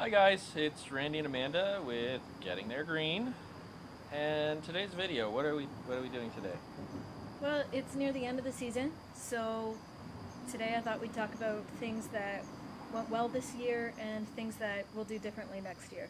Hi guys, it's Randy and Amanda with Getting There Green. And today's video, what are we doing today? Well, it's near the end of the season, so today I thought we'd talk about things that went well this year and things that we'll do differently next year.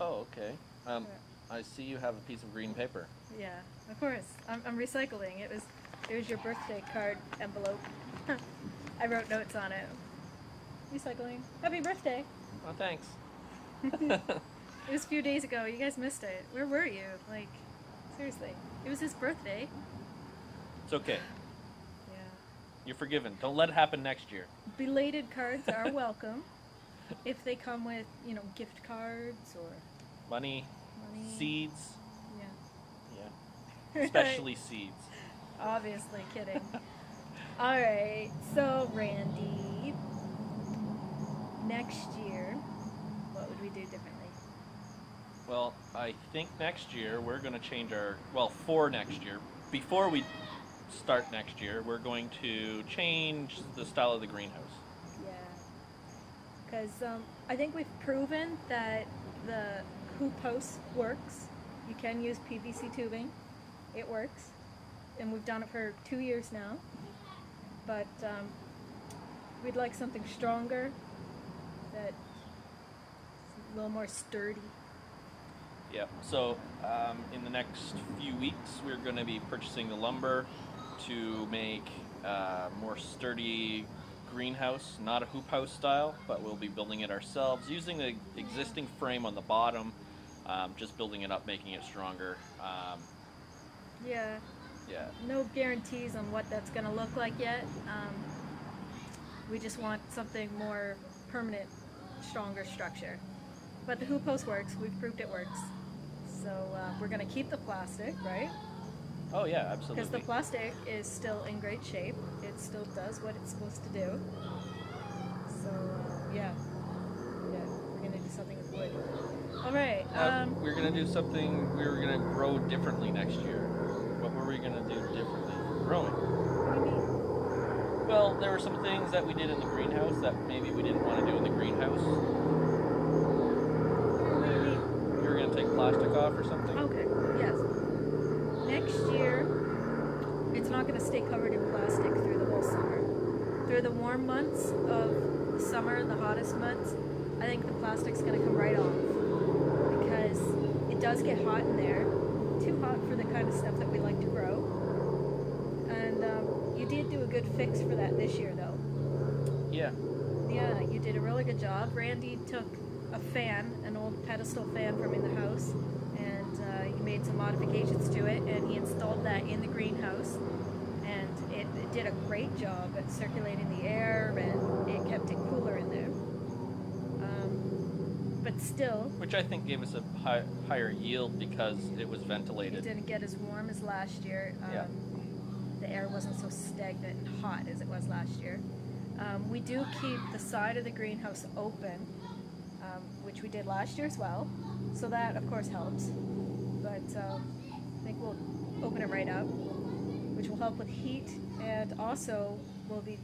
Oh, okay. Uh, I see you have a piece of green paper. yeah, of course. I'm recycling. It was your birthday card envelope. I wrote notes on it. Recycling. Happy birthday. Oh, thanks. It was a few days ago. You guys missed it. Where were you? Like, seriously. It was his birthday. It's okay. Yeah. You're forgiven. Don't let it happen next year. Belated cards are welcome if they come with, gift cards or Money, money. seeds. Yeah. Yeah. Especially seeds. Obviously kidding. Alright, so Randy, next year, what would we do differently? Well, I think next year we're going to change for next year, before we start next year, we're going to change the style of the greenhouse. Yeah. Because I think we've proven that the hoop house works. You can use PVC tubing. It works. And we've done it for 2 years now. But we'd like something stronger, that's a little more sturdy. Yeah, so in the next few weeks, we're going to be purchasing the lumber to make more sturdy greenhouse, not a hoop house style, but we'll be building it ourselves using the existing frame on the bottom, just building it up, making it stronger. Yeah. Yeah. No guarantees on what that's going to look like yet. We just want something more permanent, stronger structure. But the hoop post works. We've proved it works. So we're going to keep the plastic, right? Oh yeah, absolutely. Because the plastic is still in great shape. It still does what it's supposed to do. So yeah, we're going to do something with wood. All right. We're going to do something. We were going to grow differently next year. What were we going to do differently for growing? What do you mean? Well, there were some things that we did in the greenhouse that maybe we didn't want to do in the greenhouse. What do you mean? You were going to take plastic off or something? Okay, yes. Next year, it's not going to stay covered in plastic through the whole summer. Through the warm months of summer, the hottest months, I think the plastic's going to come right off. Because it does get hot in there. Too hot for the kind of stuff that we like to grow. And you did do a good fix for that this year, though. Yeah. Yeah, you did a really good job. Randy took a fan, an old pedestal fan from in the house, and he made some modifications to it, and he installed that in the greenhouse, and it did a great job at circulating the air, and it kept it cooler in there. But still, Which I think gave us a higher yield because it was it ventilated. didn't get as warm as last year. Yeah. The air wasn't so stagnant and hot as it was last year. We do keep the side of the greenhouse open, which we did last year as well, so that of course helps. But I think we'll open it right up, which will help with heat, and also we'll be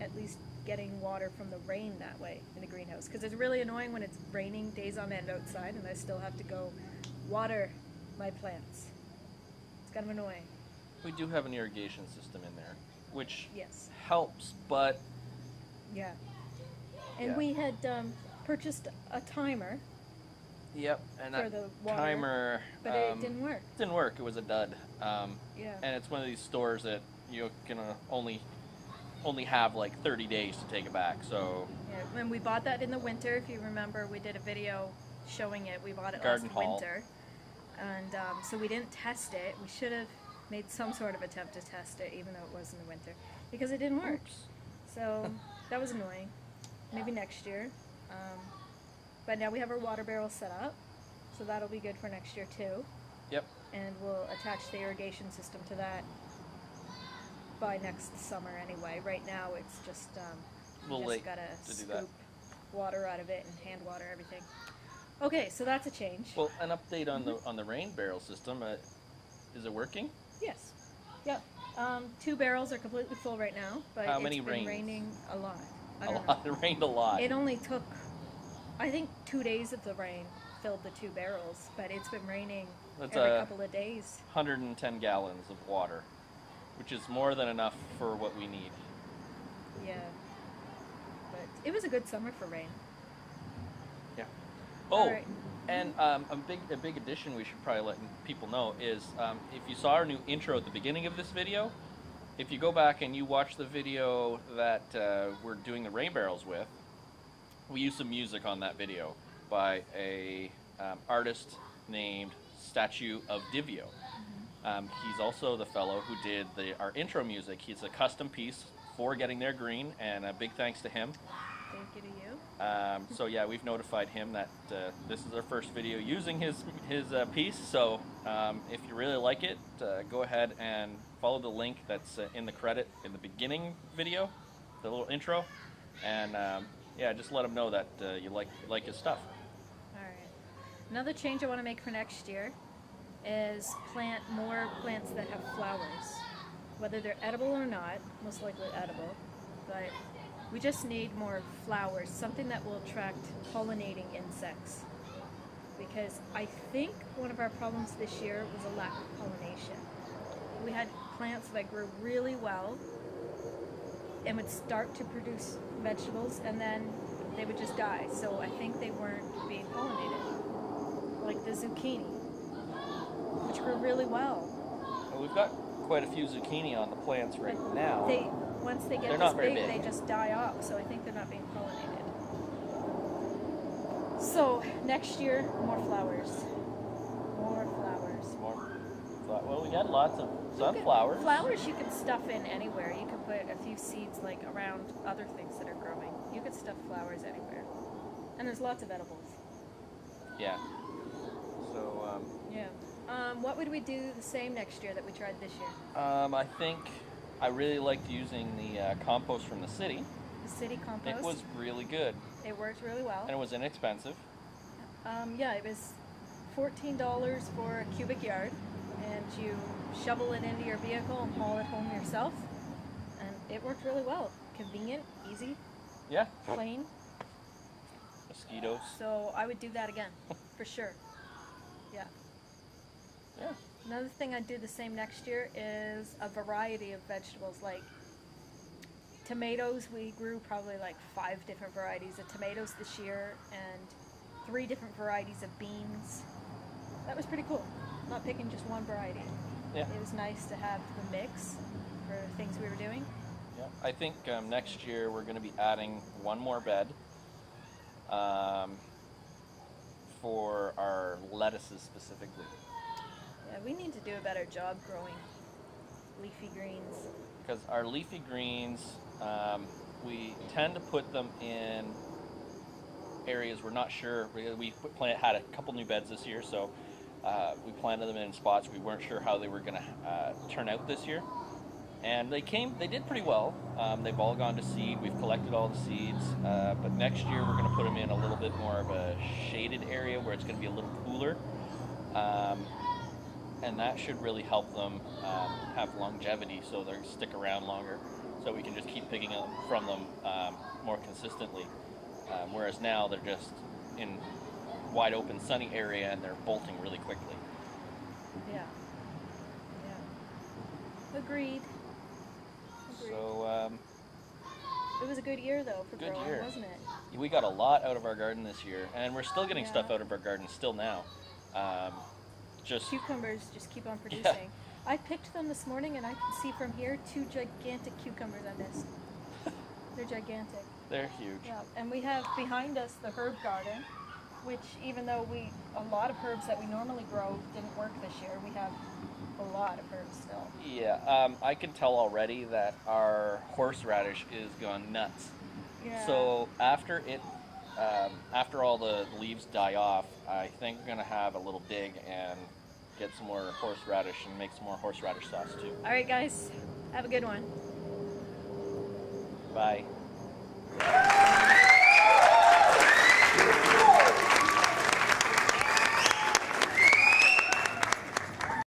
at least getting water from the rain that way in the greenhouse, because it's really annoying when it's raining days on end outside and I still have to go water my plants. It's kind of annoying. We do have an irrigation system in there, which Yes. helps, but Yeah. And Yeah. we had purchased a timer, yep, and For that the water, timer but it didn't work. didn't work. It was a dud. Yeah. And it's one of these stores that you're gonna only have like 30 days to take it back. So Yeah. When we bought that in the winter, if you remember, we did a video showing it. We bought it Garden last haul. winter. And so we didn't test it. We should have made some sort of attempt to test it, even though it was in the winter, because it didn't work. oops. So that was annoying. Maybe next year. But now we have our water barrel set up, so that'll be good for next year too. Yep. And we'll attach the irrigation system to that by next summer anyway. Right now it's just Little just late gotta to do scoop that. water out of it and hand water everything. Okay, so that's a change. Well, an update on the rain barrel system. Is it working? Yes. Yep. 2 barrels are completely full right now, but How it's many been rains? raining a lot. I A don't lot. know. It rained a lot. It only took I think 2 days of the rain filled the 2 barrels, but it's been raining That's every couple of days. 110 gallons of water, which is more than enough for what we need. Yeah. But it was a good summer for rain. Yeah. All Oh, right. and a big addition we should probably let people know is if you saw our new intro at the beginning of this video, if you go back and you watch the video that we're doing the rain barrels with, we use some music on that video by a artist named Statue of Divio. He's also the fellow who did our intro music. He's a custom piece for Getting There Green, and a big thanks to him. Thank you to you. So yeah, we've notified him that this is our first video using his piece. So if you really like it, go ahead and follow the link that's in the credit in the beginning video, the little intro, and yeah, just let him know that you like his stuff. All right. Another change I want to make for next year is plant more plants that have flowers, whether they're edible or not. Most likely edible, but we just need more flowers, something that will attract pollinating insects. Because I think one of our problems this year was a lack of pollination. We had plants that grew really well and would start to produce vegetables, and then they would just die. So I think they weren't being pollinated. Like the zucchini, which grew really well. Well, we've got quite a few zucchini on the plants right now. Once they get They're this not very big, big. they just die off. So I think they're not being pollinated. So next year, more flowers. More flowers. Well, we got lots of sunflowers. Flowers you can stuff in anywhere. You can put a few seeds like around other things that are growing. You could stuff flowers anywhere. And there's lots of edibles. Yeah. So, Yeah. What would we do the same next year that we tried this year? I think I really liked using the compost from the city. The city compost. It was really good, It worked really well. and it was inexpensive. Yeah, it was $14 for a cubic yard, and you shovel it into your vehicle and haul it home yourself. And it worked really well. Convenient, easy, Yeah. plain. Mosquitoes. So I would do that again, for sure. Yeah. Yeah. Another thing I'd do the same next year is a variety of vegetables. Like tomatoes, we grew probably like 5 different varieties of tomatoes this year, and 3 different varieties of beans. That was pretty cool. Not picking just one variety. Yeah. It was nice to have the mix for things we were doing. Yeah. I think next year we're going to be adding one more bed for our lettuces specifically. Yeah, we need to do a better job growing leafy greens. Because our leafy greens, we tend to put them in areas we're not sure. We had a couple new beds this year, so we planted them in spots we weren't sure how they were going to turn out this year. And they did pretty well. They've all gone to seed. We've collected all the seeds. But next year we're going to put them in a little bit more of a shaded area where it's going to be a little cooler. And that should really help them have longevity, so they stick around longer, so we can just keep picking them from them more consistently. Whereas now they're just in wide open sunny area and they're bolting really quickly. Yeah. Yeah. Agreed. So It was a good year though for Good growing, year. wasn't it? we got a lot out of our garden this year, and we're still getting Yeah. stuff out of our garden still now. Just Cucumbers just keep on producing. I picked them this morning, and I can see from here 2 gigantic cucumbers I missed. They're gigantic. they're huge. Yeah, and we have behind us the herb garden, which even though a lot of herbs that we normally grow didn't work this year, we have a lot of herbs still. Yeah, I can tell already that our horseradish is gone nuts. Yeah. So after all the leaves die off, I think we're gonna have a little dig and get some more horseradish and make some more horseradish sauce too. All right, guys, have a good one. Bye.